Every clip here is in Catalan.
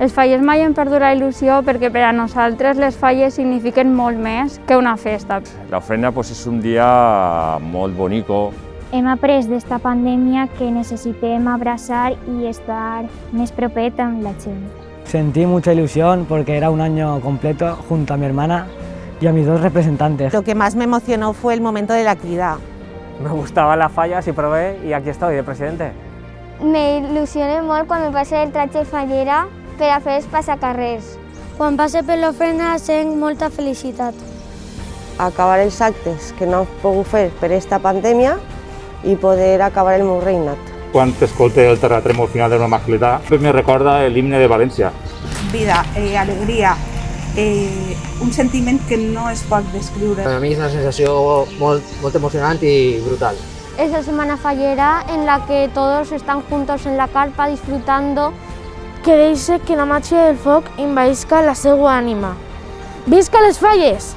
Els fallers mai hem perdut la il·lusió perquè per a nosaltres les falles signifiquen molt més que una festa. La ofrena és un dia molt bonico. Hem après d'esta pandèmia que necessitem abraçar i estar més propet amb la gent. Sentí mucha ilusión porque era un año completo junto a mi hermana y a mis dos representantes. Lo que más me emocionó fue el momento de la actividad. Me gustaban las fallas y probé y aquí estoy de presidente. Me il·lusioné molt quan me passa el tratge fallera per a fer els passacarrers. Quan passe per l'ofrena sent molta felicitat. Acabar els actes que no he pogut fer per esta pandèmia i poder acabar el meu regnat. Quan escolte el terratrèmol final de la mascletà, me recorda l'himne de València. Vida, alegria, un sentiment que no es pot descriure. Per a mi és una sensació molt emocionant i brutal. Es la semana fallera en la que todos están juntos en la carpa disfrutando. Que deixe que la màgia del foc envaïsca la seva ànima. Visca les falles!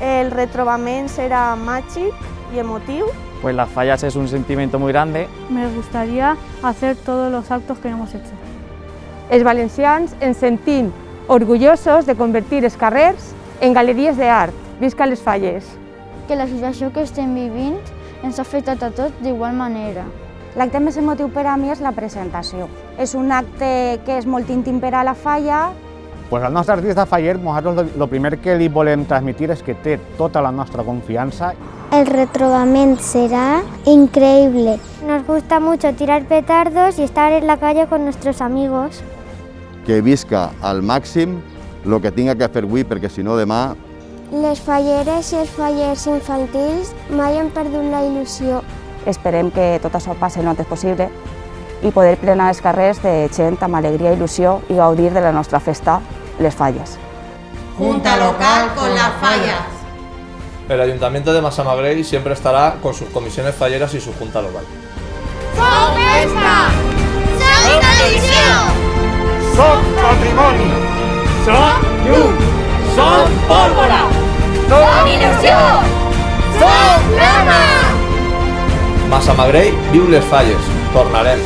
El retrobament será màgic y emotivo. Pues las fallas es un sentimiento muy grande. Me gustaría hacer todos los actos que hemos hecho. Els valencians ens sentim orgullosos de convertir els carrers en galeries d'art. Visca les falles! Que la situació que estem vivint ens ha afectat a tots d'igual manera. L'acte més emotiu per a mi és la presentació. És un acte que és molt íntim per a la falla. Pues al nostre artista faller, nosaltres el primer que li volem transmitir és que té tota la nostra confiança. El retrobament será increíble. Nos gusta mucho tirar petardos y estar en la calle con nuestros amigos. Que visca al màxim el que tinga que fer avui, perquè si no demà... Les falleres i els fallers infantils mai han perdut la il·lusió. Esperem que tot això passi el antes possible i poder plenar els carrers de gent amb alegria i il·lusió i gaudir de la nostra festa, les falles. Junta local con las fallas. El Ayuntamiento de Massamagrell siempre estará con sus comisiones falleras y su junta local. ¡Som festa! ¡Som tradició! Som patrimoni! Som llum! Som pólvora! Som il·lusió! Som flama! Massamagrell viu les falles. Tornarem.